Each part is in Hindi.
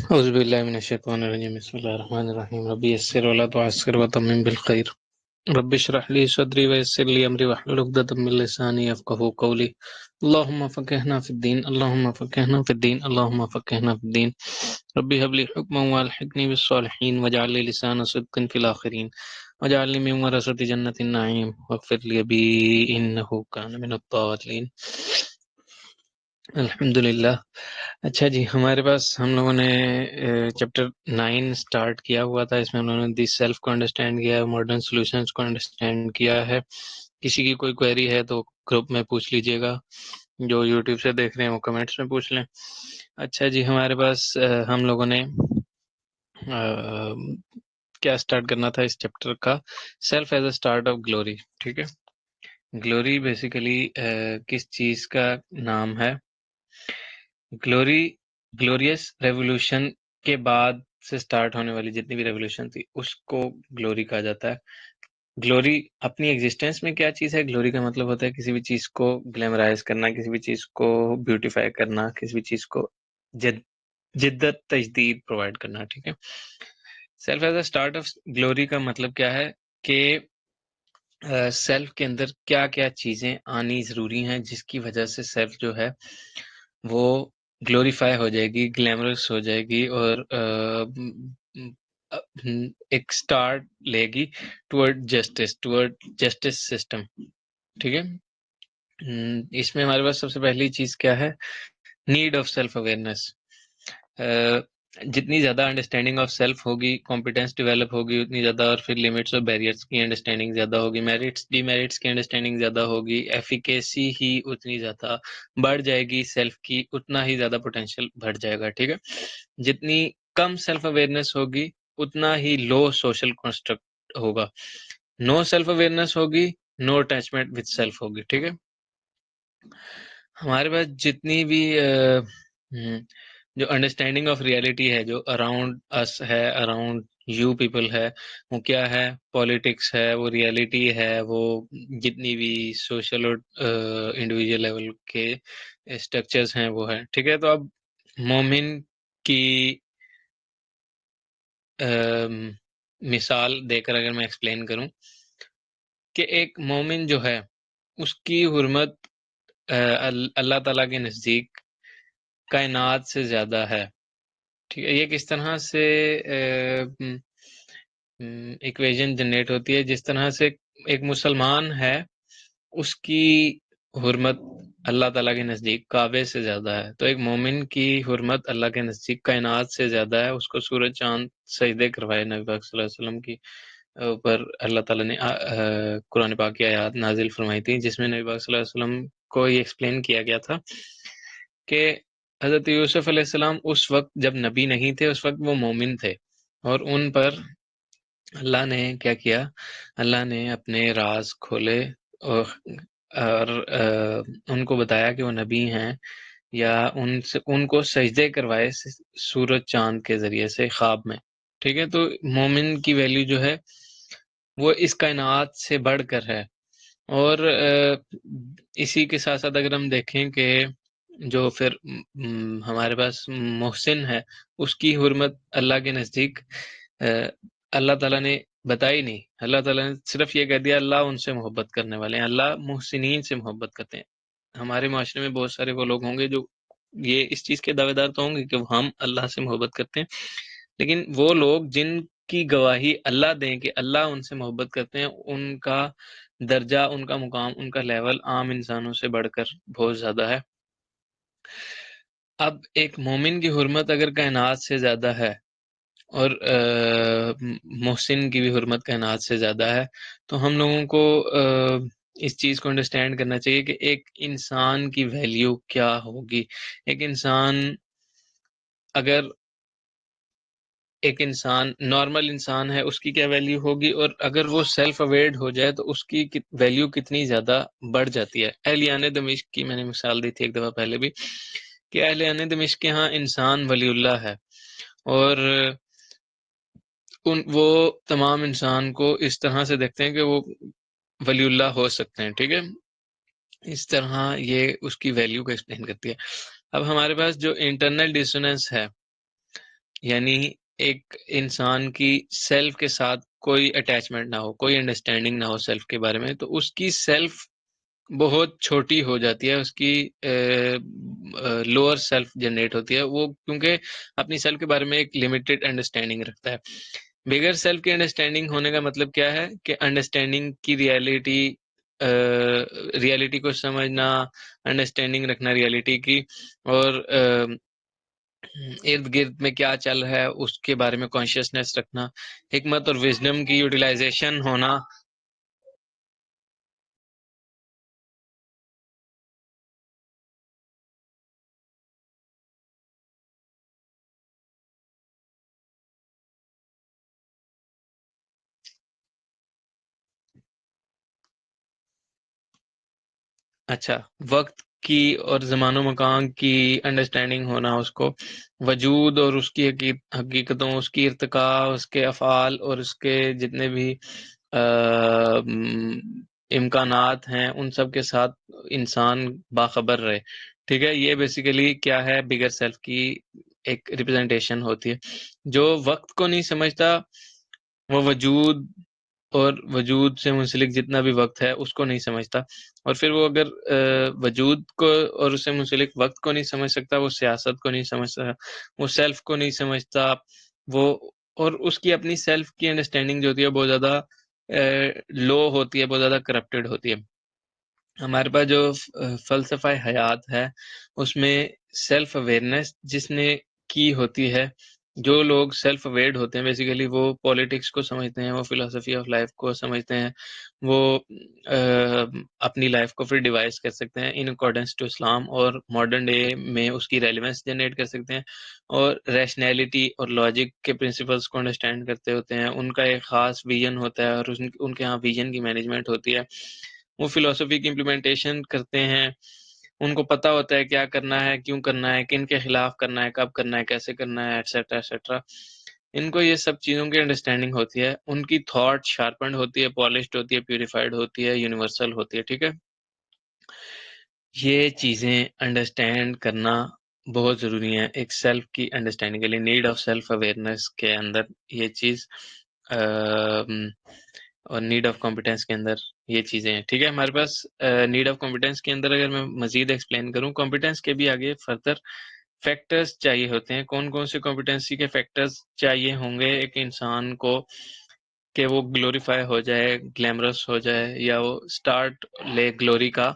औज़ुबिल्लाहि मिनश्शैतानिर्रजीम बिस्मिल्लाहिर्रहमानिर्रहीम रब्बि यस्सिर वला तुअस्सिर वतम्मिम बिल खैर रब्बि इश्रह ली सदरी वयस्सिर ली अमरी वहलुल उक़दतम मिन लिसानी यफ़क़हू क़ौली अल्लाहुम्मा फ़क़िहना फ़िद्दीन अल्लाहुम्मा फ़क़िहना फ़िद्दीन अल्लाहुम्मा फ़क़िहना फ़िद्दीन रब्बि हब ली हुक्मन व अल्हिक़नी बिस्सालिहीन वजअल ली लिसाना सिद्क़िन फ़िल आख़िरीन वजअलनी मिन वरसति जन्नतिन नईम वग़फ़िर ली अबी इन्नहु कान मिनत तालिन। अल्हम्दुलिल्लाह। अच्छा जी, हमारे पास हम लोगों ने चैप्टर 9 स्टार्ट किया हुआ था। इसमें हम लोगों ने दी सेल्फ को अंडरस्टैंड किया है, मॉडर्न सॉल्यूशंस को अंडरस्टैंड किया है। किसी की कोई क्वेरी है तो ग्रुप में पूछ लीजिएगा, जो यूट्यूब से देख रहे हैं वो कमेंट्स में पूछ लें। अच्छा जी, हमारे पास हम लोगों ने क्या स्टार्ट करना था इस चैप्टर का, self as a start of glory. ठीक है, ग्लोरी बेसिकली किस चीज का नाम है? ग्लोरियस रेवोल्यूशन के बाद से स्टार्ट होने वाली जितनी भी रेवोल्यूशन थी उसको ग्लोरी कहा जाता है। ग्लोरी अपनी एग्जिस्टेंस में क्या चीज है? ग्लोरी का मतलब होता है किसी भी चीज को ग्लैमराइज करना, किसी भी चीज को ब्यूटीफाई करना, किसी भी चीज को जिद्दत तजदीद प्रोवाइड करना। ठीक है, self as a start of glory का मतलब क्या है कि सेल्फ के अंदर क्या क्या चीजें आनी जरूरी हैं जिसकी वजह से सेल्फ जो है वो ग्लोरीफाई हो जाएगी, ग्लैमरस हो जाएगी और एक स्टार्ट लेगी टुवर्ड जस्टिस सिस्टम। ठीक है, इसमें हमारे पास सबसे पहली चीज क्या है? Need of self awareness. जितनी ज्यादा अंडरस्टैंडिंग ऑफ सेल्फ होगी, कॉम्पिटेंस डेवलप होगी उतनी ज्यादा, और फिर लिमिट्स और बैरियर्स की अंडरस्टैंडिंग ज्यादा होगी, मेरिट्स डीमेरिट्स की अंडरस्टैंडिंग ज्यादा होगी, एफिकेसी ही उतनी ज्यादा बढ़ जाएगी, सेल्फ की उतना ही ज्यादा पोटेंशियल बढ़ जाएगा। ठीक है, जितनी कम सेल्फ अवेयरनेस होगी उतना ही लो सोशल कंस्ट्रक्ट होगा। नो सेल्फ अवेयरनेस होगी, नो अटैचमेंट विद सेल्फ होगी। ठीक है, हमारे पास जितनी भी जो अंडरस्टैंडिंग ऑफ रियलिटी है, जो अराउंड अस है, अराउंड यू पीपल है, वो क्या है? पॉलिटिक्स है, वो रियलिटी है, वो जितनी भी सोशल और इंडिविजुअल लेवल के स्ट्रक्चर्स हैं वो है। ठीक है, तो अब मोमिन की मिसाल देकर अगर मैं एक्सप्लेन करूं कि एक मोमिन जो है उसकी हुर्मत अल्लाह ताला के नज़दीक कायनात से ज़्यादा है। ठीक है, ये किस तरह से इक्वेशन जनरेट होती है? जिस तरह से एक मुसलमान है उसकी हुर्मत अल्लाह ताला के नज़दीक काबे से ज़्यादा है, तो एक मोमिन की हुर्मत अल्लाह के नज़दीक कायनात से ज़्यादा है। उसको सूरज चाँद सजदे करवाए नबी पाक सल्लल्लाहु अलैहि वसल्लम की ऊपर अल्लाह ताला ने कुरान पाक की आयत नाजिल फरमाई थी, जिसमें नबी पाक सल्लल्लाहु अलैहि वसल्लम को ये एक्सप्लेन किया गया था कि हज़रत यूसुफ अलैहिस्सलाम उस वक्त जब नबी नहीं थे, उस वक्त वो मोमिन थे और उन पर अल्लाह ने क्या किया? अल्लाह ने अपने राज खोले और उनको बताया कि वो नबी हैं, या उनसे उनको सजदे करवाए सूरज चांद के जरिए से ख्वाब में। ठीक है, तो मोमिन की वैल्यू जो है वो इस कायनात से बढ़कर है। और इसी के साथ साथ अगर हम देखें कि जो फिर हमारे पास मोहसिन है उसकी हुर्मत अल्लाह के नज़दीक अल्लाह ताला ने बताई नहीं। अल्लाह ताला ने सिर्फ ये कह दिया अल्लाह उनसे मोहब्बत करने वाले हैं, अल्लाह मुहसिनीन से मोहब्बत करते हैं। हमारे माशरे में बहुत सारे वो लोग होंगे जो ये इस चीज़ के दावेदार तो होंगे कि हम अल्लाह से मोहब्बत करते हैं, लेकिन वो लोग जिनकी गवाही अल्लाह दें कि अल्लाह उनसे मोहब्बत करते हैं, उनका दर्जा, उनका मुकाम, उनका लेवल आम इंसानों से बढ़कर बहुत ज़्यादा है। अब एक मोमिन की हुर्मत अगर कायनात से ज़्यादा है और मोहसिन की भी हुर्मत कायनात से ज़्यादा है, तो हम लोगों को इस चीज़ को अंडरस्टैंड करना चाहिए कि एक इंसान की वैल्यू क्या होगी। एक इंसान अगर एक इंसान नॉर्मल इंसान है उसकी क्या वैल्यू होगी, और अगर वो सेल्फ अवेयर्ड हो जाए तो उसकी वैल्यू कितनी ज़्यादा बढ़ जाती है। अहलियान दमिश्क की मैंने मिसाल दी थी एक दफ़ा पहले भी कि अहलियान दमिश्क के यहाँ इंसान वलीउल्लाह है और वो तमाम इंसान को इस तरह से देखते हैं कि वो वलीउल्लाह हो सकते हैं। ठीक है, इस तरह ये उसकी वैल्यू को एक्सप्लेन करती है। अब हमारे पास जो इंटरनल डिसोनेंस है यानी एक इंसान की सेल्फ के साथ कोई अटैचमेंट ना हो, कोई अंडरस्टैंडिंग ना हो सेल्फ के बारे में, तो उसकी सेल्फ बहुत छोटी हो जाती है, उसकी लोअर सेल्फ जनरेट होती है वो, क्योंकि अपनी सेल्फ के बारे में एक लिमिटेड अंडरस्टैंडिंग रखता है। बिगर सेल्फ की अंडरस्टैंडिंग होने का मतलब क्या है कि अंडरस्टैंडिंग की रियलिटी को समझना, अंडरस्टैंडिंग रखना रियलिटी की, और इर्द गिर्द में क्या चल रहा है उसके बारे में कॉन्शियसनेस रखना, हिकमत और विजडम की यूटिलाइजेशन होना। अच्छा, वक्त की और ज़मानो मकान की अंडरस्टैंडिंग होना उसको, वजूद और उसकी हकीकतों, उसकी इर्तिका, उसके अफ़ाल और उसके जितने भी इम्कानात हैं, उन सब के साथ इंसान बाखबर रहे। ठीक है, ये बेसिकली क्या है, बिगर सेल्फ की एक रिप्रेजेंटेशन होती है। जो वक्त को नहीं समझता, वो वजूद और वजूद से मुंसलिक जितना भी वक्त है उसको नहीं समझता, और फिर वो अगर वजूद को और उससे मुंसलिक वक्त को नहीं समझ सकता, वो सियासत को नहीं समझता, वो सेल्फ को नहीं समझता, वो, और उसकी अपनी सेल्फ की अंडरस्टैंडिंग जो होती है बहुत ज़्यादा लो होती है, बहुत ज़्यादा करप्टेड होती है। हमारे पास जो फ़लसफ़ा हयात है, उसमें सेल्फ अवेयरनेस जिसने की होती है, जो लोग सेल्फ अवेयर्ड होते हैं बेसिकली वो पॉलिटिक्स को समझते हैं, वो फ़िलॉसफ़ी ऑफ लाइफ़ को समझते हैं, वो अपनी लाइफ़ को फिर डिवाइस कर सकते हैं इन अकॉर्डेंस टू इस्लाम, और मॉडर्न डे में उसकी रेलेवेंस जनरेट कर सकते हैं, और रैशनैलिटी और लॉजिक के प्रिंसिपल्स को अंडरस्टैंड करते होते हैं। उनका एक ख़ास विज़न होता है और उनके यहाँ विज़न की मैनेजमेंट होती है। वो फिलॉसफी की इम्प्लीमेंटेशन करते हैं, उनको पता होता है क्या करना है, क्यों करना है, किन के खिलाफ करना है, कब करना है, कैसे करना है, एटसेट्रा एटसेट्रा। इनको ये सब चीज़ों की अंडरस्टैंडिंग होती है, उनकी थॉट शार्पन्ड होती है, पॉलिश्ड होती है, प्यूरिफाइड होती है, यूनिवर्सल होती है, ठीक है? ये चीज़ें अंडरस्टैंड करना बहुत ज़रूरी है एक सेल्फ की अंडरस्टैंडिंग के लिए। नीड ऑफ सेल्फ अवेयरनेस के अंदर ये चीज़ और नीड ऑफ कॉम्पिटेंस के अंदर ये चीज़ें हैं। ठीक है, हमारे पास नीड ऑफ कॉम्पिटेंस के अंदर अगर मैं मज़ीद एक्सप्लेन करूँ, कॉम्पिटेंस के भी आगे फर्दर फैक्टर्स चाहिए होते हैं। कौन-कौन से कॉम्पिटेंसी के फैक्टर्स चाहिए होंगे एक इंसान को कि वो ग्लोरीफाई हो जाए, ग्लैमरस हो जाए, या वो स्टार्ट ले ग्लोरी का।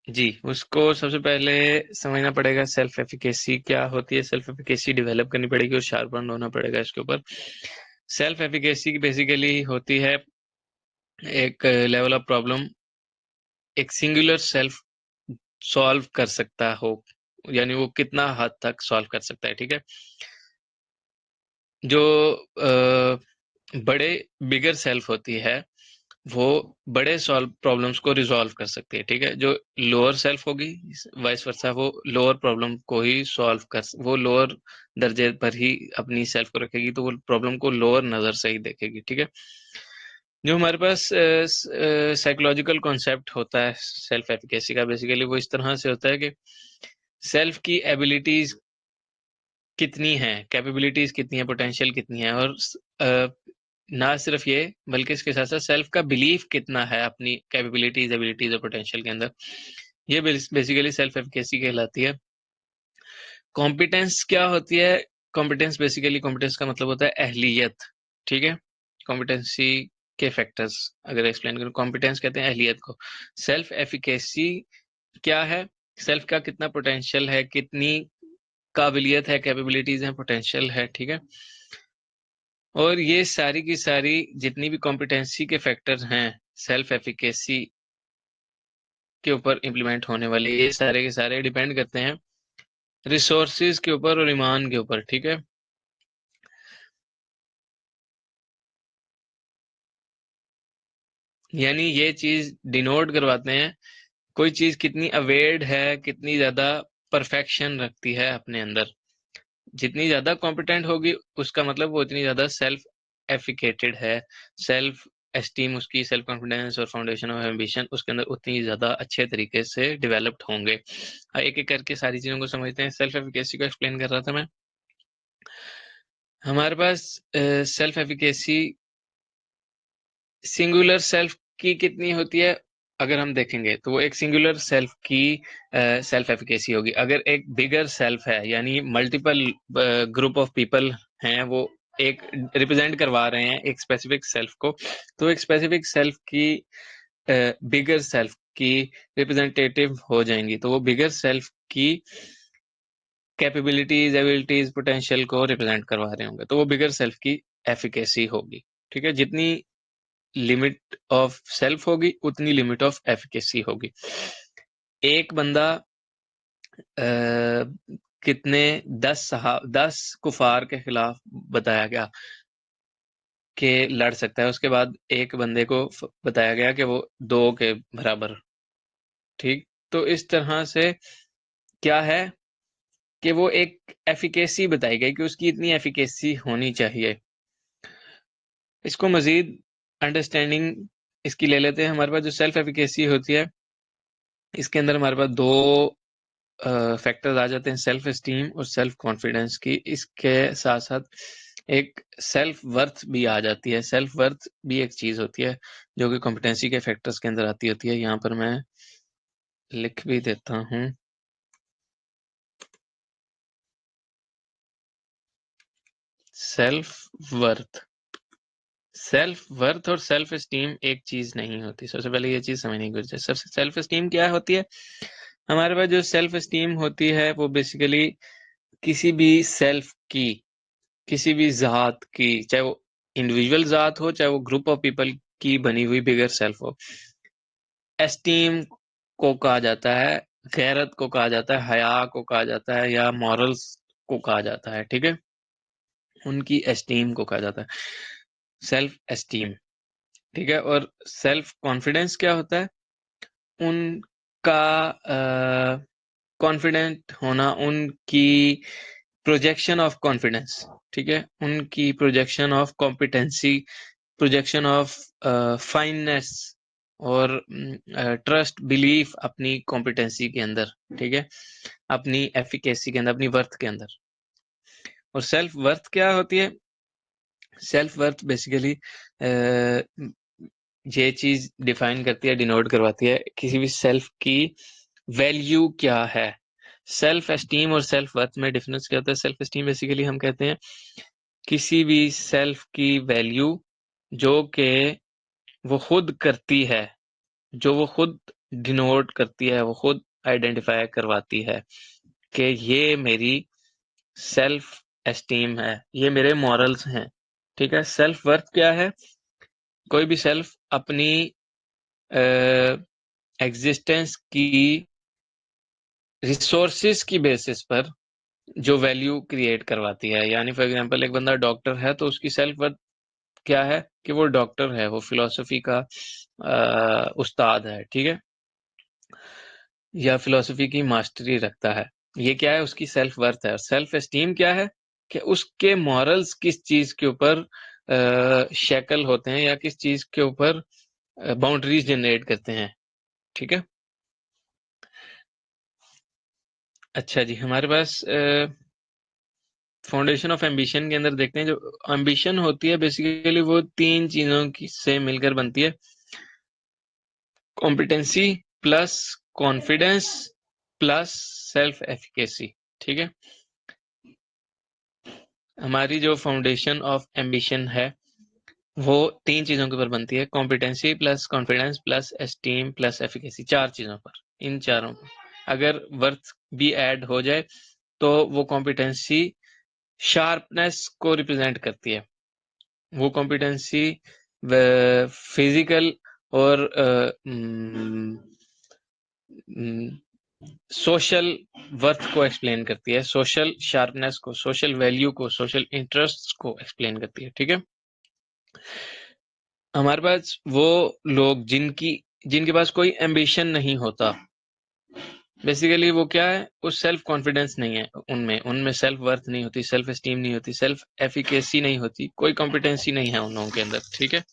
जी, उसको सबसे पहले समझना पड़ेगा सेल्फ एफिकेसी क्या होती है, सेल्फ एफिकेसी डेवलप करनी पड़ेगी और शार्पन होना पड़ेगा इसके ऊपर। सेल्फ एफिकेसी बेसिकली होती है एक लेवल ऑफ प्रॉब्लम एक सिंगुलर सेल्फ सॉल्व कर सकता हो, यानी वो कितना हद तक सॉल्व कर सकता है, ठीक है? जो बड़े बिगर सेल्फ होती है, वो बड़े सॉल्व प्रॉब्लम्स को रिज़ॉल्व कर सकती है, ठीक है? जो लोअर सेल्फ होगी, वाइस वर्सा, वो लोअर प्रॉब्लम को ही सॉल्व कर स वो लोअर दर्जे पर ही अपनी सेल्फ को रखेगी, तो वो प्रॉब्लम को लोअर नज़र से ही देखेगी, ठीक है? जो हमारे पास साइकोलॉजिकल कॉन्सेप्ट होता है सेल्फ एफिकेसी का, बेसिकली वो इस तरह से होता है कि सेल्फ की एबिलिटीज़ कितनी हैं, कैपेबिलिटीज़ कितनी हैं, पोटेंशियल कितनी है, और ना सिर्फ ये बल्कि इसके साथ-साथ सेल्फ का बिलीफ कितना है अपनी कैपेबिलिटीज़, एबिलिटीज़ और पोटेंशियल के अंदर। ये बेसिकली सेल्फ एफिकेसी कहलाती है। कॉम्पिटेंस क्या होती है? कॉम्पिटेंस बेसिकली कॉम्पिटेंस का मतलब होता है अहलियत, ठीक है? कॉम्पिटेंसी के फैक्टर्स अगर एक्सप्लेन करूँ, कॉम्पिटेंस कहते हैं अहलियत को। सेल्फ एफिकेसी क्या है? सेल्फ का कितना पोटेंशियल है, कितनी काबिलियत है, कैपेबिलिटीज़ हैं, पोटेंशियल है, ठीक है? और ये सारी की सारी जितनी भी कॉम्पिटेंसी के फैक्टर्स हैं, सेल्फ एफिकेसी के ऊपर इम्प्लीमेंट होने वाले, ये सारे के सारे डिपेंड करते हैं रिसोर्सेज के ऊपर और ईमान के ऊपर, ठीक है? यानी ये चीज़ डिनोट करवाते हैं, कोई चीज़ कितनी अवेयर्ड है, कितनी ज़्यादा परफेक्शन रखती है अपने अंदर। जितनी ज़्यादा कॉम्पिटेंट होगी, उसका मतलब वो इतनी ज़्यादा सेल्फ एफिकेटेड है, सेल्फ एस्टीम उसकी, सेल्फ कॉन्फिडेंस और फाउंडेशन ऑफ एम्बिशन उसके अंदर उतनी ज़्यादा अच्छे तरीके से डेवलप्ड होंगे। एक एक करके सारी चीज़ों को समझते हैं। सेल्फ एफिकेसी को एक्सप्लेन कर रहा था मैं। हमारे पास सेल्फ एफिकेसी सिंगुलर सेल्फ की कितनी होती है अगर हम देखेंगे तो वो एक सिंगुलर सेल्फ की सेल्फ एफिकेसी होगी। अगर एक बिगर सेल्फ है यानी मल्टीपल ग्रुप ऑफ पीपल हैं, वो एक रिप्रेजेंट करवा रहे हैं एक स्पेसिफिक सेल्फ को, तो एक स्पेसिफिक सेल्फ की बिगर सेल्फ की रिप्रेजेंटेटिव हो जाएंगी, तो वो बिगर सेल्फ की कैपेबिलिटीज, एबिलिटीज, पोटेंशियल को रिप्रेजेंट करवा रहे होंगे, तो वो बिगर सेल्फ की एफिकेसी होगी। ठीक है, जितनी लिमिट ऑफ सेल्फ होगी उतनी लिमिट ऑफ एफिकेसी होगी। एक बंदा कितने 10 कुफार के खिलाफ बताया गया कि लड़ सकता है, उसके बाद एक बंदे को बताया गया कि वो 2 के बराबर। ठीक, तो इस तरह से क्या है कि वो एक एफिकेसी बताई गई कि उसकी इतनी एफिकेसी होनी चाहिए। इसको मजीद अंडरस्टैंडिंग इसकी ले लेते हैं। हमारे पास जो सेल्फ एफिकेसी होती है इसके अंदर हमारे पास 2 फैक्टर्स आ जाते हैं, सेल्फ एस्टीम और सेल्फ कॉन्फिडेंस की। इसके साथ साथ एक सेल्फ वर्थ भी आ जाती है। सेल्फ वर्थ भी एक चीज होती है जो कि कॉम्पिटेंसी के फैक्टर्स के अंदर आती होती है। यहाँ पर मैं लिख भी देता हूँ। सेल्फ वर्थ और सेल्फ एस्टीम एक चीज नहीं होती। सबसे पहले ये चीज समझने की कोशिश है। सबसे सेल्फ एस्टीम क्या होती है? हमारे पास जो सेल्फ एस्टीम होती है वो बेसिकली किसी भी सेल्फ की, किसी भी जात की, चाहे वो इंडिविजुअल जात हो चाहे वो ग्रुप ऑफ पीपल की बनी हुई बिगर सेल्फ हो, एस्टीम को कहा जाता है, गैरत को कहा जाता है, हया को कहा जाता है, या मॉरल्स को कहा जाता है। ठीक है, उनकी एस्टीम को कहा जाता है सेल्फ एस्टीम। ठीक है, और सेल्फ कॉन्फिडेंस क्या होता है? उनका कॉन्फिडेंट होना, उनकी प्रोजेक्शन ऑफ कॉन्फिडेंस। ठीक है, उनकी projection of competency, projection of fineness और ट्रस्ट, बिलीफ अपनी कॉम्पिटेंसी के अंदर। ठीक है, अपनी एफिकेसी के अंदर, अपनी वर्थ के अंदर। और सेल्फ वर्थ क्या होती है? सेल्फ वर्थ बेसिकली ये चीज डिफाइन करती है, डिनोट करवाती है किसी भी सेल्फ की वैल्यू क्या है। सेल्फ एस्टीम और सेल्फ वर्थ में डिफरेंस क्या होता है? सेल्फ एस्टीम बेसिकली हम कहते हैं किसी भी सेल्फ की वैल्यू जो कि वो खुद करती है, जो वो खुद डिनोट करती है, वो खुद आइडेंटिफाई करवाती है कि ये मेरी सेल्फ एस्टीम है, ये मेरे मॉरल्स हैं। ठीक है, सेल्फ वर्थ क्या है? कोई भी सेल्फ अपनी एग्जिस्टेंस की रिसोर्सेज की बेसिस पर जो वैल्यू क्रिएट करवाती है। यानी फॉर एग्जांपल एक बंदा डॉक्टर है तो उसकी सेल्फ वर्थ क्या है कि वो डॉक्टर है, वो फिलोसफी का उस्ताद है। ठीक है, या फिलोसफी की मास्टरी रखता है, ये क्या है? उसकी सेल्फ वर्थ है। और सेल्फ एस्टीम क्या है कि उसके मॉरल्स किस चीज के ऊपर शैकल होते हैं या किस चीज के ऊपर बाउंड्रीज जनरेट करते हैं। ठीक है, अच्छा जी, हमारे पास फाउंडेशन ऑफ एम्बिशन के अंदर देखते हैं। जो एम्बिशन होती है बेसिकली वो 3 चीजों की से मिलकर बनती है, competency plus confidence plus self efficacy. ठीक है, हमारी जो फाउंडेशन ऑफ एम्बिशन है वो 3 चीजों के ऊपर बनती है, competency plus confidence plus esteem plus efficacy. 4 चीजों पर, इन चारों पर अगर वर्थ भी ऐड हो जाए तो वो कॉम्पिटेंसी शार्पनेस को रिप्रेजेंट करती है। वो कॉम्पिटेंसी फिजिकल और सोशल वर्थ को एक्सप्लेन करती है, सोशल शार्पनेस को, सोशल वैल्यू को, सोशल इंटरेस्ट को एक्सप्लेन करती है। ठीक है, हमारे पास वो लोग जिनके पास कोई एम्बिशन नहीं होता, बेसिकली वो क्या है? वो सेल्फ कॉन्फिडेंस नहीं है उनमें सेल्फ वर्थ नहीं होती, सेल्फ एस्टीम नहीं होती, सेल्फ एफिकेसी नहीं होती, कोई कॉम्पिटेंसी नहीं है उन लोगों के अंदर। ठीक है,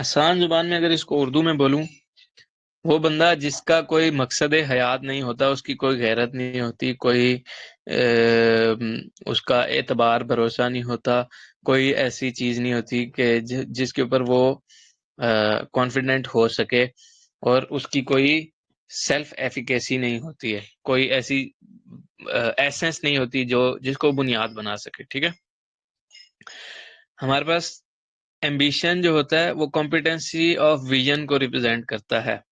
आसान जुबान में अगर इसको उर्दू में बोलूं, वो बंदा जिसका कोई मकसद हयात नहीं होता, उसकी कोई गैरत नहीं होती, कोई उसका एतबार भरोसा नहीं होता, कोई ऐसी चीज नहीं होती कि जिसके ऊपर वो कॉन्फिडेंट हो सके, और उसकी कोई सेल्फ एफिकेसी नहीं होती है, कोई ऐसी एसेंस नहीं होती जो जिसको बुनियाद बना सके। ठीक है, हमारे पास एम्बिशन जो होता है वो कॉम्पिटेंसी ऑफ विजन को रिप्रेजेंट करता है।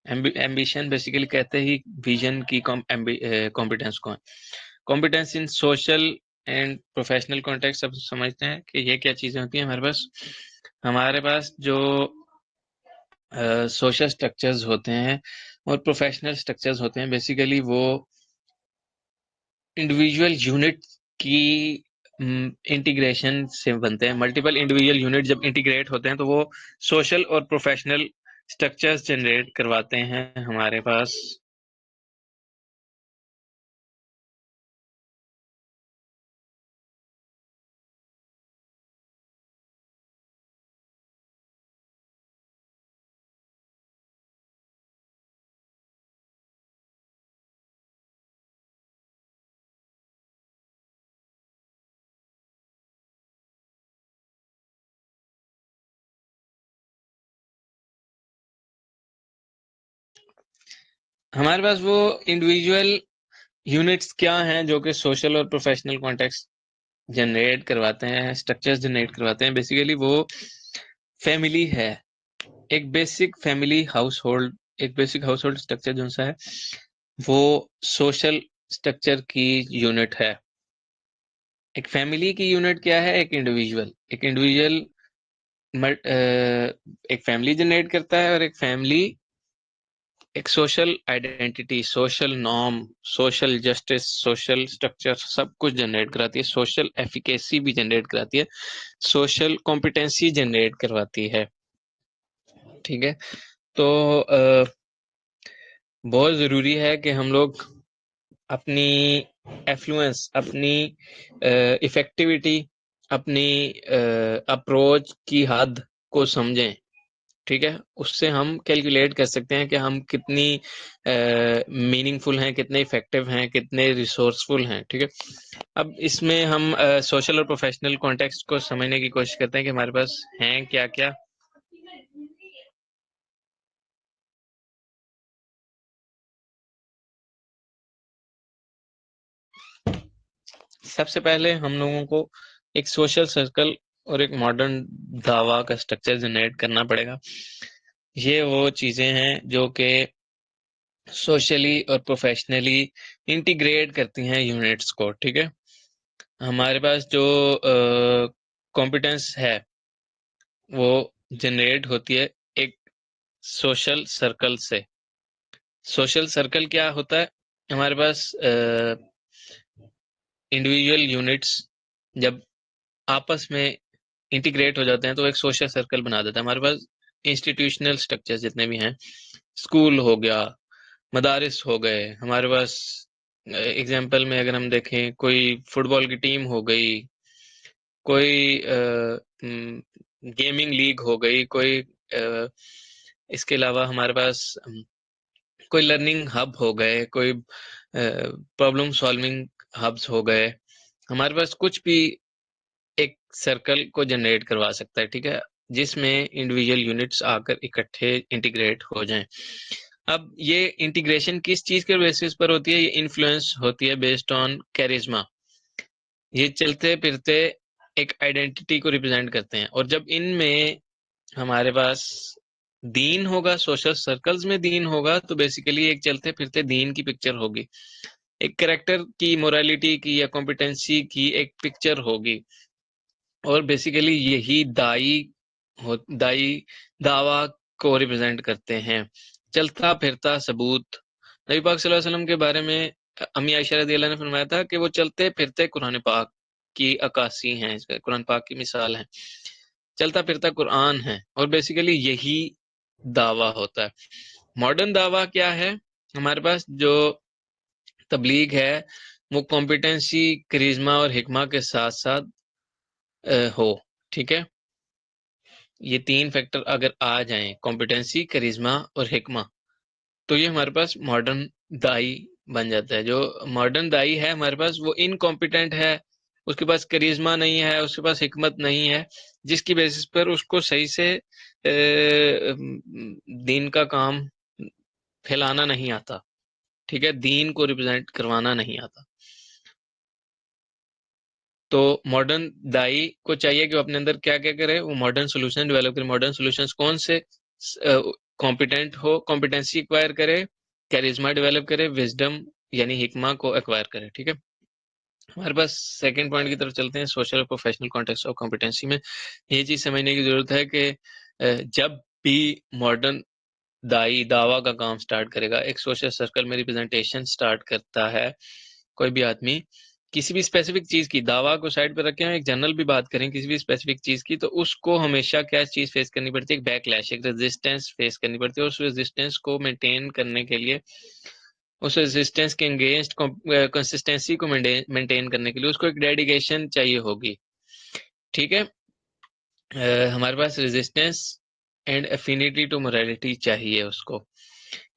एम्बिशन बेसिकली कहते ही विजन की कॉम्पिटेंस को है। Competence in social and professional context, सब समझते हैं कि ये क्या चीजें होती हैं हमारे पास जो सोशल स्ट्रक्चर्स होते हैं और प्रोफेशनल स्ट्रक्चर्स होते हैं, बेसिकली वो इंडिविजुअल यूनिट की इंटीग्रेशन से बनते हैं। मल्टीपल इंडिविजुअल यूनिट जब इंटीग्रेट होते हैं तो वो सोशल और प्रोफेशनल स्ट्रक्चर्स जनरेट करवाते हैं हमारे पास। हमारे पास वो इंडिविजुअल यूनिट्स क्या हैं जो कि सोशल और प्रोफेशनल कॉन्टेक्स्ट जनरेट करवाते हैं, स्ट्रक्चर्स जनरेट करवाते हैं। बेसिकली वो फैमिली है, एक बेसिक फैमिली हाउस होल्ड, एक बेसिक हाउस होल्ड स्ट्रक्चर जो सा है वो सोशल स्ट्रक्चर की यूनिट है। एक फैमिली की यूनिट क्या है? एक इंडिविजुअल एक फैमिली जनरेट करता है, और एक फैमिली एक social identity, social norm, social justice, social structure सब कुछ जनरेट कराती है। सोशल एफिकेसी भी जनरेट कराती है, सोशल कॉम्पिटेंसी जनरेट करवाती है। ठीक है, तो बहुत ज़रूरी है कि हम लोग अपनी एफ्लुएंस, अपनी इफेक्टिविटी, अपनी अप्रोच की हद को समझें। ठीक है, उससे हम कैलकुलेट कर सकते हैं कि हम कितनी मीनिंगफुल हैं, कितने इफेक्टिव हैं, कितने रिसोर्सफुल हैं। ठीक है, अब इसमें हम सोशल और प्रोफेशनल कॉन्टेक्स्ट को समझने की कोशिश करते हैं कि हमारे पास हैं क्या क्या। सबसे पहले हम लोगों को एक सोशल सर्कल और एक मॉडर्न दावा का स्ट्रक्चर जनरेट करना पड़ेगा। ये वो चीजें हैं जो कि सोशली और प्रोफेशनली इंटीग्रेट करती हैं यूनिट्स को। ठीक है, हमारे पास जो कॉम्पिटेंस है वो जनरेट होती है एक सोशल सर्कल से। सोशल सर्कल क्या होता है? हमारे पास इंडिविजुअल यूनिट्स जब आपस में इंटीग्रेट हो जाते हैं तो एक सोशल सर्कल बना देता है। हमारे पास इंस्टीट्यूशनल स्ट्रक्चर जितने भी हैं, स्कूल हो गया, मदारिस हो गए, हमारे पास एग्जाम्पल में अगर हम देखें कोई फुटबॉल की टीम हो गई, कोई गेमिंग लीग हो गई, कोई इसके अलावा हमारे पास कोई लर्निंग हब हो गए, कोई प्रॉब्लम सॉल्विंग हब्स हो गए। हमारे पास कुछ भी एक सर्कल को जनरेट करवा सकता है। ठीक है, जिसमें इंडिविजुअल यूनिट्स आकर इकट्ठे इंटीग्रेट हो जाएं। अब ये इंटीग्रेशन किस चीज के बेसिस पर होती है? ये इन्फ्लुएंस होती है बेस्ड ऑन कैरिज्मा। ये चलते फिरते एक आइडेंटिटी को रिप्रेजेंट करते हैं, और जब इनमें हमारे पास दीन होगा, सोशल सर्कल्स में दीन होगा, तो बेसिकली एक चलते फिरते दीन की पिक्चर होगी, एक करेक्टर की, मोरालिटी की या कॉम्पिटेंसी की एक पिक्चर होगी। और बेसिकली यही दाई दावा को रिप्रेजेंट करते हैं। चलता फिरता सबूत, नबी पाक सल्लल्लाहु अलैहि वसल्लम के बारे में अम्मी आयशा रज़ी अल्लाह ने फरमाया था कि वो चलते फिरते कुरान पाक की अक्कासी हैं, कुरान पाक की मिसाल है, चलता फिरता कुरान है। और बेसिकली यही दावा होता है। मॉडर्न दावा क्या है? हमारे पास जो तबलीग है वो कॉम्पिटेंसी, करिश्मा और हिकमा के साथ साथ हो। ठीक है, ये 3 फैक्टर अगर आ जाएं, कॉम्पिटेंसी, करिश्मा और हिकमा, तो ये हमारे पास मॉडर्न दाई बन जाता है। जो मॉडर्न दाई है हमारे पास, वो इनकॉम्पिटेंट है, उसके पास करिश्मा नहीं है, उसके पास हिकमत नहीं है, जिसकी बेसिस पर उसको सही से दीन का काम फैलाना नहीं आता, ठीक है, दीन को रिप्रेजेंट करवाना नहीं आता। तो मॉडर्न दाई को चाहिए कि वो अपने अंदर क्या क्या करे, वो मॉडर्न सोल्यूशन डेवलप करे। मॉडर्न सॉल्यूशंस कौन से? कॉम्पिटेंट हो, कॉम्पिटेंसी एक्वायर करे, कैरिज्मा डेवलप करे, विजडम यानी हिकमा को एक्वायर करे, ठीक है। हमारे पास सेकंड पॉइंट की तरफ चलते हैं, सोशल और प्रोफेशनल कॉन्टेक्स्ट ऑफ कॉम्पिटेंसी में ये चीज समझने की जरूरत है कि जब भी मॉडर्न दाई दावा का काम स्टार्ट करेगा, एक सोशल सर्कल में रिप्रेजेंटेशन स्टार्ट करता है कोई भी आदमी, किसी भी स्पेसिफिक चीज की, दावा को साइड पर रखें, एक जनरल भी बात करें किसी भी स्पेसिफिक चीज की, तो उसको हमेशा क्या चीज फेस करनी पड़ती है? एक बैकलैश, एक रेजिस्टेंस फेस करनी पड़ती है। उस रेजिस्टेंस को मेंटेन करने के लिए, उस रेजिस्टेंस के अगेंस्ट कंसिस्टेंसी को मेंटेन करने के लिए उसको एक डेडिकेशन चाहिए होगी, ठीक है। हमारे पास resistance and affinity to morality चाहिए उसको।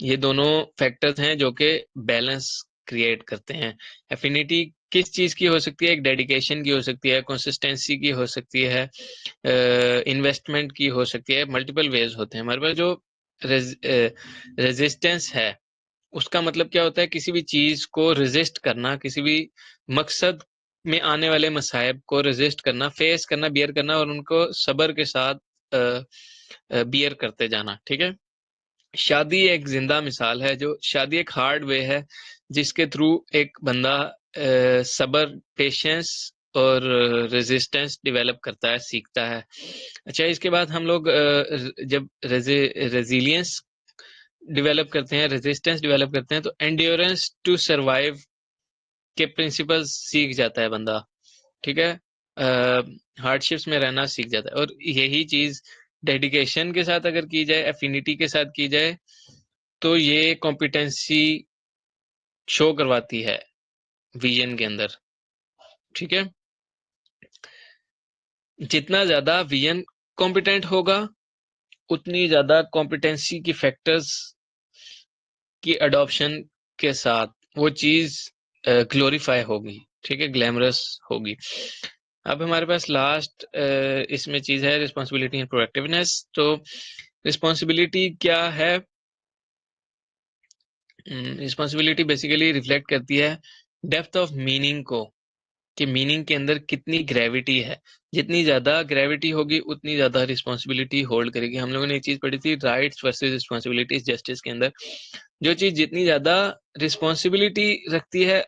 ये दोनों फैक्टर्स हैं जो कि बैलेंस क्रिएट करते हैं। एफिनिटी किस चीज की हो सकती है? एक डेडिकेशन की हो सकती है, कंसिस्टेंसी की हो सकती है, इन्वेस्टमेंट की हो सकती है, मल्टीपल वेज होते हैं हमारे पास। जो रेजिस्टेंस है उसका मतलब क्या होता है? किसी भी चीज को रेजिस्ट करना, किसी भी मकसद में आने वाले मसाइब को रेजिस्ट करना, फेस करना, बियर करना और उनको सब्र के साथ बियर करते जाना, ठीक है। शादी एक जिंदा मिसाल है। जो शादी एक हार्ड वे है जिसके थ्रू एक बंदा सब्र, पेशेंस और रेजिस्टेंस डेवलप करता है, सीखता है। अच्छा, इसके बाद हम लोग जब रेजिलियंस डेवलप करते हैं, रेजिस्टेंस डेवलप करते हैं, तो एंड्योरेंस टू सरवाइव के प्रिंसिपल्स सीख जाता है बंदा, ठीक है। हार्डशिप्स में रहना सीख जाता है। और यही चीज डेडिकेशन के साथ अगर की जाए, एफिनिटी के साथ की जाए, तो ये कॉम्पिटेंसी शो करवाती है विजन के अंदर, ठीक है। जितना ज्यादा विजन कॉम्पिटेंट होगा, उतनी ज्यादा कॉम्पिटेंसी की फैक्टर्स की अडॉप्शन के साथ वो चीज ग्लोरीफाई होगी, ठीक है, ग्लैमरस होगी। अब हमारे पास लास्ट इसमें चीज है रिस्पॉन्सिबिलिटी एंड प्रोएक्टिवनेस। तो रिस्पॉन्सिबिलिटी क्या है? रिस्पॉन्सिबिलिटी बेसिकली रिफ्लेक्ट करती है डेप्थ ऑफ मीनिंग को, कि मीनिंग के अंदर कितनी ग्रेविटी है। जितनी ज्यादा ग्रेविटी होगी उतनी ज्यादा रिस्पॉन्सिबिलिटी होल्ड करेगी। हम लोगों ने एक चीज पढ़ी थी, राइट्स वर्सेस रिस्पॉन्सिबिलिटीज जस्टिस के अंदर। जो चीज जितनी ज्यादा रिस्पॉन्सिबिलिटी रखती है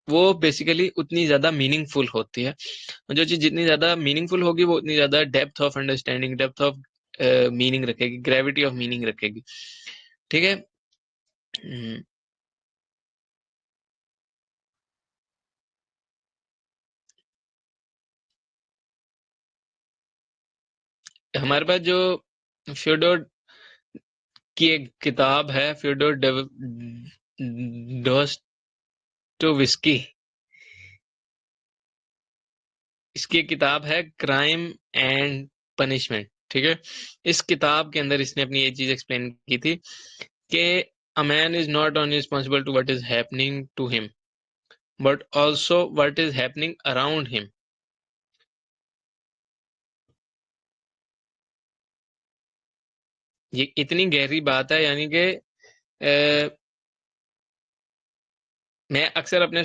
वो बेसिकली उतनी ज्यादा मीनिंगफुल होती है। और जो चीज जितनी ज्यादा मीनिंगफुल होगी वो उतनी ज्यादा depth of understanding, depth of meaning रखेगी, ग्रेविटी ऑफ मीनिंग रखेगी, ठीक है। हम्म, हमारे पास जो फ्योडोर की एक किताब है, फ्योडोर दोस्टोवस्की, इसकी एक किताब है क्राइम एंड पनिशमेंट, ठीक है। इस किताब के अंदर इसने अपनी ये चीज एक्सप्लेन की थी कि a man is not only responsible to what is happening to him but also what is happening around him. ये इतनी गहरी बात है, यानी कि मैं अक्सर अपने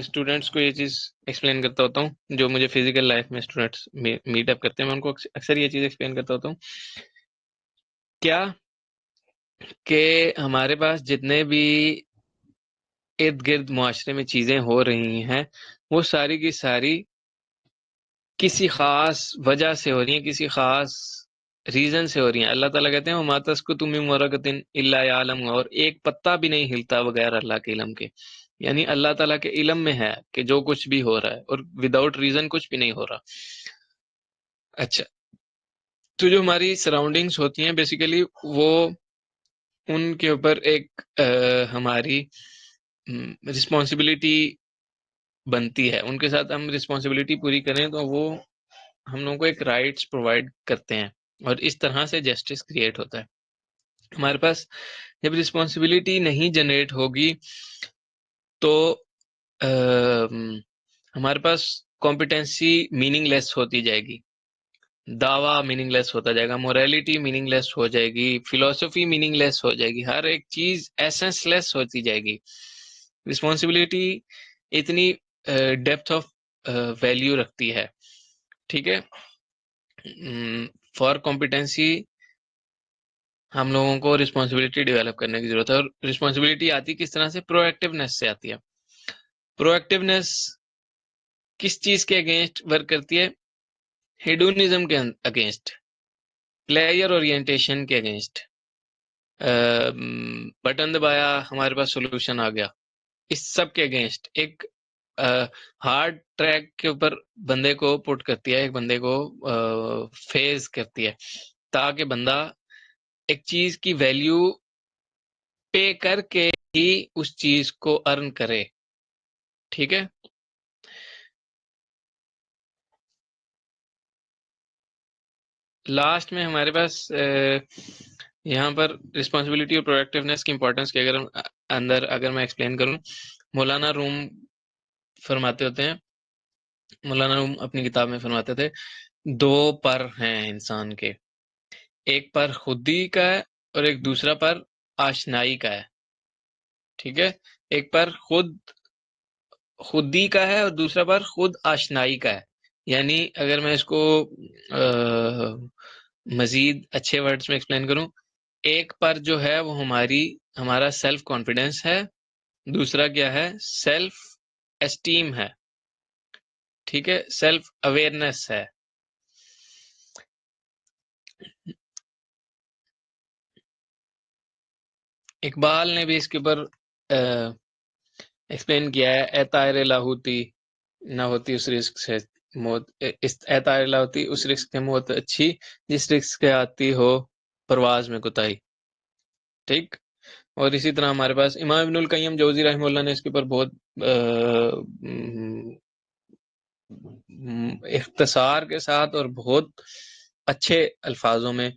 स्टूडेंट्स को ये चीज एक्सप्लेन करता होता हूँ, जो मुझे फिजिकल लाइफ में स्टूडेंट्स मीटअप करते हैं, मैं उनको अक्सर ये चीज एक्सप्लेन करता होता हूँ क्या, कि हमारे पास जितने भी इर्द गिर्द मुआशरे में चीजें हो रही हैं, वो सारी की सारी किसी खास वजह से हो रही हैं, किसी खास रीजन से हो रही हैं। अल्लाह ताला कहते हैं वमा तस्कुतु मिन वरक़तिन इल्ला यालम, और एक पत्ता भी नहीं हिलता बगैर अल्लाह के इल्म के। यानी अल्लाह ताला के इल्म में है कि जो कुछ भी हो रहा है, और विदाउट रीजन कुछ भी नहीं हो रहा। अच्छा, तो जो हमारी सराउंडिंग्स होती हैं बेसिकली वो, उनके ऊपर एक हमारी रिस्पॉन्सिबिलिटी बनती है, उनके साथ हम रिस्पॉन्सिबिलिटी पूरी करें तो वो हम लोगों को एक राइट्स प्रोवाइड करते हैं। और इस तरह से जस्टिस क्रिएट होता है। हमारे पास जब रिस्पॉन्सिबिलिटी नहीं जनरेट होगी तो हमारे पास कॉम्पिटेंसी मीनिंगलेस होती जाएगी, दावा मीनिंगलेस होता जाएगा, मोरालिटी मीनिंगलेस हो जाएगी, फिलॉसफी मीनिंगलेस हो जाएगी, हर एक चीज एसेंसलेस होती जाएगी। रिस्पॉन्सिबिलिटी इतनी डेप्थ ऑफ वैल्यू रखती है, ठीक है। फॉर कॉम्पिटेंसी हम लोगों को रिस्पॉन्सिबिलिटी डेवलप करने की जरूरत है, और रिस्पॉन्सिबिलिटी आती किस तरह से? प्रोएक्टिवनेस से आती है। प्रोएक्टिवनेस किस चीज के अगेंस्ट वर्क करती है? हेडोनिज्म के अगेंस्ट, प्लेयर ओरिएंटेशन के अगेंस्ट। बटन दबाया, हमारे पास सोल्यूशन आ गया, इस सब के अगेंस्ट एक हार्ड ट्रैक के ऊपर बंदे को पुट करती है, एक बंदे को फेस करती है, ताकि बंदा एक चीज की वैल्यू पे करके ही उस चीज को अर्न करे, ठीक है। लास्ट में हमारे पास यहाँ पर रिस्पॉन्सिबिलिटी और प्रोएक्टिवनेस की इंपॉर्टेंस की अगर मैं एक्सप्लेन करूं, मौलाना रूम फरमाते होते हैं, मौलाना रूम अपनी किताब में फरमाते थे, दो पर हैं इंसान के, एक पर खुदी का है और एक दूसरा पर आशनाई का है, ठीक है। एक पर खुदी का है और दूसरा पर खुद आशनाई का है। यानी अगर मैं इसको मजीद अच्छे वर्ड्स में एक्सप्लेन करूं, एक पर जो है वो हमारा सेल्फ कॉन्फिडेंस है, दूसरा क्या है? सेल्फ एस्टीम है, ठीक है, सेल्फ अवेयरनेस है। इकबाल ने भी इसके ऊपर एक्सप्लेन किया है, ए तायर लाहौती ना होती उस रिस्क से मौत, इस ए तायर लाहौती उस रिस्क से मौत अच्छी जिस रिस्क से आती हो परवाज में कुताई, ठीक। और इसी तरह हमारे पास इमाम इब्नुल कय्यम जौजी रहमतुल्लाह ने इसके ऊपर बहुत इख्तिसार के साथ और बहुत अच्छे अल्फाजों में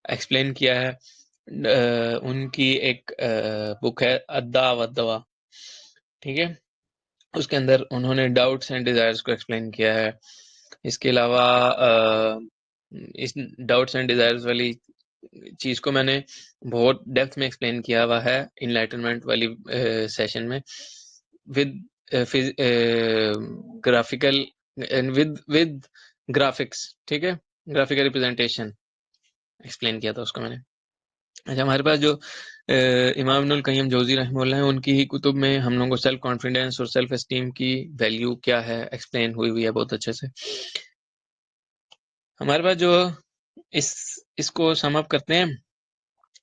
एक्सप्लेन किया है। उनकी एक बुक है अद्दा व दवा, ठीक है, उसके अंदर उन्होंने डाउट्स एंड डिजायर्स को एक्सप्लेन किया है। इसके अलावा इस डाउट्स एंड डिजायर्स वाली चीज को मैंने बहुत डेप्थ में एक्सप्लेन किया हुआ है इनलाइटनमेंट वाली सेशन में, विद ग्राफिकल विद ग्राफिक्स, ठीक है, ग्राफिकल रिप्रेजेंटेशन एक्सप्लेन किया था उसको मैंने। अच्छा, हमारे पास जो इमाम इब्नुल कय्यम जौजी रहमतुल्लाह है, उनकी ही कुतुब में हम लोगों को सेल्फ कॉन्फिडेंस और सेल्फ एस्टीम की वैल्यू क्या है एक्सप्लेन हुई है बहुत अच्छे से। हमारे पास जो इसको सम अप करते हैं,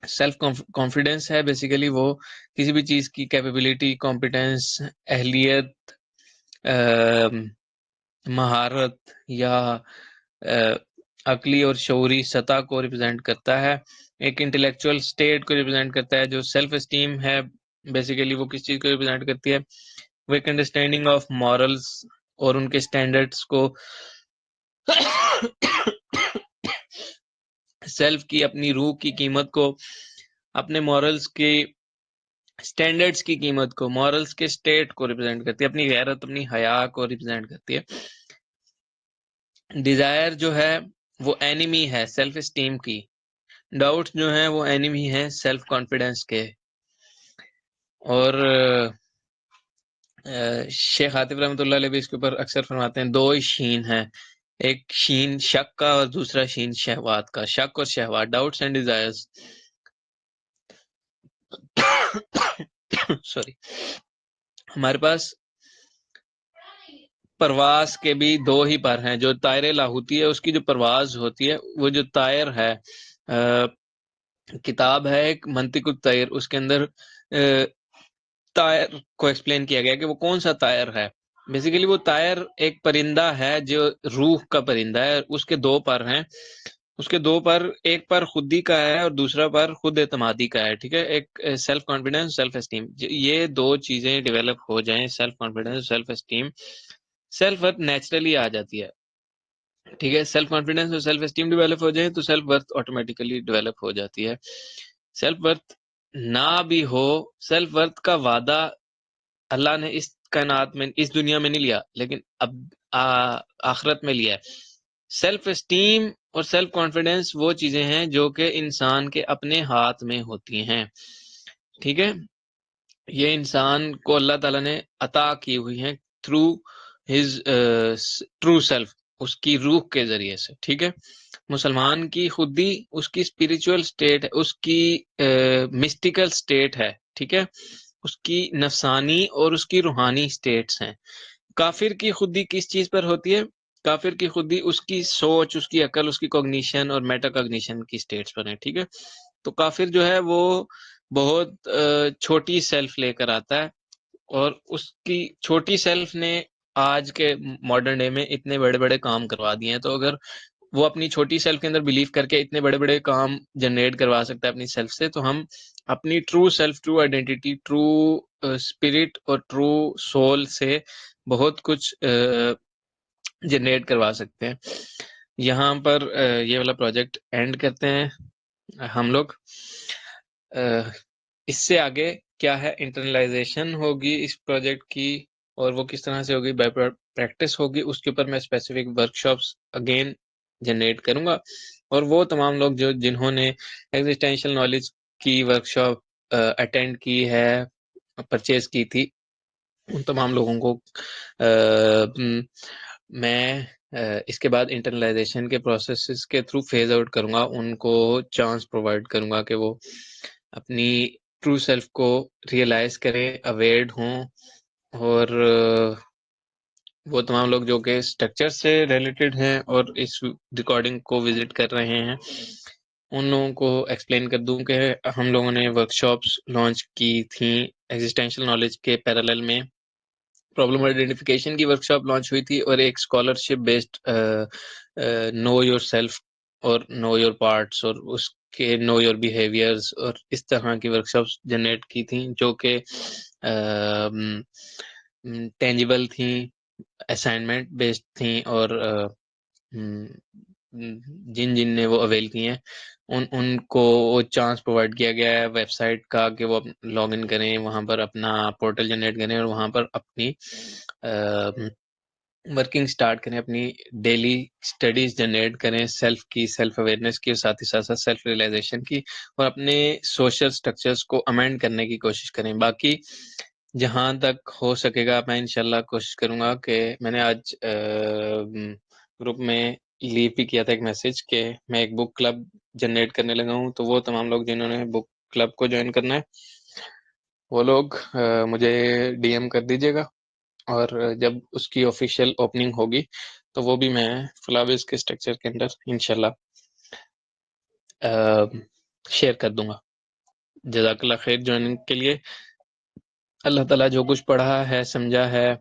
सेल्फ कॉन्फिडेंस है बेसिकली वो किसी भी चीज की कैपेबिलिटी, कॉम्पिटेंस, अहलियत, महारत या अकली और शऊरी सतह को रिप्रेजेंट करता है। एक इंटेलेक्चुअल स्टेट को रिप्रेजेंट करता है। जो सेल्फ एस्टीम है बेसिकली वो किस चीज को रिप्रेजेंट करती है? वो एक अंडरस्टैंडिंग ऑफ मॉरल्स और उनके स्टैंडर्ड्स को सेल्फ की अपनी रूह की कीमत को, अपने मॉरल्स के स्टैंडर्ड्स की कीमत को, मॉरल्स के स्टेट को रिप्रेजेंट करती है, अपनी गैरत, अपनी हया को रिप्रेजेंट करती है। डिजायर जो है वो एनिमी है सेल्फ एस्टीम की, डाउट्स जो है वो एनिमी है सेल्फ कॉन्फिडेंस के। और शेख आतिफ रहमतुल्लाह अलैह भी इसके ऊपर अक्सर फरमाते हैं, दो ही शीन है, एक शीन शक का और दूसरा शीन शहवात का। शक और शहवात, डाउट्स एंड डिजायर्स सॉरी, हमारे पास परवास के भी दो ही पर हैं। जो तायर लाहौती है उसकी जो परवाज होती है, वो जो तायर है, किताब है एक मंतिकुत तायर, उसके अंदर तायर को एक्सप्लेन किया गया कि वो कौन सा तायर है। बेसिकली वो तायर एक परिंदा है जो रूह का परिंदा है, उसके दो पर हैं। उसके दो पर, एक पर खुदी का है और दूसरा पर खुद एतमादी का है, ठीक है। एक सेल्फ कॉन्फिडेंस, सेल्फ एस्टीम, ये दो चीजें डेवलप हो जाएं, self confidence, self esteem, self worth naturally आ जाती है। ठीक है, सेल्फ कॉन्फिडेंस और सेल्फ एस्टीम डेवलप हो जाए तो सेल्फ वर्थ ऑटोमेटिकली डेवलप हो जाती है। सेल्फ वर्थ ना भी हो, सेल्फ वर्थ का वादा अल्लाह ने इस कायनात में, इस दुनिया में नहीं लिया, लेकिन अब आखिरत में लिया है। सेल्फ एस्टीम और सेल्फ कॉन्फिडेंस वो चीजें हैं जो कि इंसान के अपने हाथ में होती हैं। ठीक है, ये इंसान को अल्लाह ताला ने अता की हुई हैं थ्रू हिज ट्रू सेल्फ, उसकी रूह के जरिए से। ठीक है, मुसलमान की खुदी उसकी स्पिरिचुअल स्टेट है, उसकी मिस्टिकल स्टेट है। ठीक है, उसकी नफसानी और उसकी रूहानी स्टेट्स हैं। काफिर की खुदी किस चीज पर होती है? काफिर की खुदी उसकी सोच, उसकी अकल, उसकी कॉग्निशन और मेटा कॉग्निशन की स्टेट्स पर है। ठीक है, तो काफिर जो है वो बहुत छोटी सेल्फ लेकर आता है, और उसकी छोटी सेल्फ ने आज के मॉडर्न डे में इतने बड़े बड़े काम करवा दिए हैं। तो अगर वो अपनी छोटी सेल्फ के अंदर बिलीव करके इतने बड़े बड़े काम जनरेट करवा सकता है अपनी सेल्फ से, तो हम अपनी true self, true identity, true spirit और ट्रू सोल से बहुत कुछ जनरेट करवा सकते हैं। यहाँ पर ये वाला प्रोजेक्ट एंड करते हैं हम लोग। इससे आगे क्या है, इंटरनलाइजेशन होगी इस प्रोजेक्ट की, और वो किस तरह से होगी, बाय प्रैक्टिस होगी, उसके ऊपर मैं स्पेसिफिक वर्कशॉप्स अगेन जनरेट करूंगा। और वो तमाम लोग जो जिन्होंने एग्जिस्टेंशियल नॉलेज की वर्कशॉप अटेंड की है, परचेज की थी, उन तमाम लोगों को मैं इसके बाद इंटरनलाइजेशन के प्रोसेसेस के थ्रू फेज आउट करूंगा, उनको चांस प्रोवाइड करूंगा कि वो अपनी ट्रू सेल्फ को रियलाइज करें, अवेयर हों, और वो तमाम लोग जो कि स्ट्रक्चर से रिलेटेड हैं और इस रिकॉर्डिंग को विजिट कर रहे हैं, उन लोगों को एक्सप्लेन कर दूं कि हम लोगों ने वर्कशॉप्स लॉन्च की थी एग्जिस्टेंशियल नॉलेज के पैरेलल में। प्रॉब्लम आइडेंटिफिकेशन की वर्कशॉप लॉन्च हुई थी, और एक scholarship based know your self और नो योर पार्ट्स और उसके नो योर बिहेवियर्स और इस तरह की वर्कशॉप्स जनरेट की थी, जो कि टेंजिबल थी, असाइनमेंट बेस्ड थी, और जिन जिन ने वो अवेल किए हैं उन उनको वो चांस प्रोवाइड किया गया है वेबसाइट का कि वो लॉग इन करें, वहां पर अपना पोर्टल जनरेट करें और वहां पर अपनी वर्किंग स्टार्ट करें, अपनी डेली स्टडीज जनरेट करें, सेल्फ की, सेल्फ अवेयरनेस की, और साथ ही साथ साथ सेल्फ रियलाइजेशन की, और अपने सोशल स्ट्रक्चर्स को अमेंड करने की कोशिश करें। बाकी जहां तक हो सकेगा मैं इंशाल्लाह कोशिश करूंगा कि मैंने आज ग्रुप में लीव भी किया था एक मैसेज कि मैं एक बुक क्लब जनरेट करने लगा हूं, तो वो तमाम लोग जिन्होंने बुक क्लब को ज्वाइन करना है वो लोग मुझे डीएम कर दीजिएगा, और जब उसकी ऑफिशियल ओपनिंग होगी तो वो भी मैं फ्लावर्स के स्ट्रक्चर के अंदर इंशाल्लाह शेयर कर दूंगा। जज़ाकल्लाह खैर ज्वाइनिंग के लिए। अल्लाह ताला जो कुछ पढ़ा है, समझा है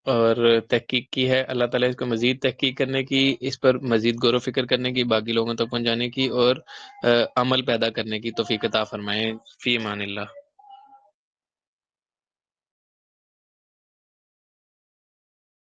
और तहकीक की है, अल्लाह ताला इसको मज़ीद तहकीक करने की, इस पर मज़ीद गौर व फ़िक्र करने की, बाकी लोगों तक पहुँचाने की और अमल पैदा करने की तौफ़ीक अता फ़रमाए। फ़ी अमानिल्लाह।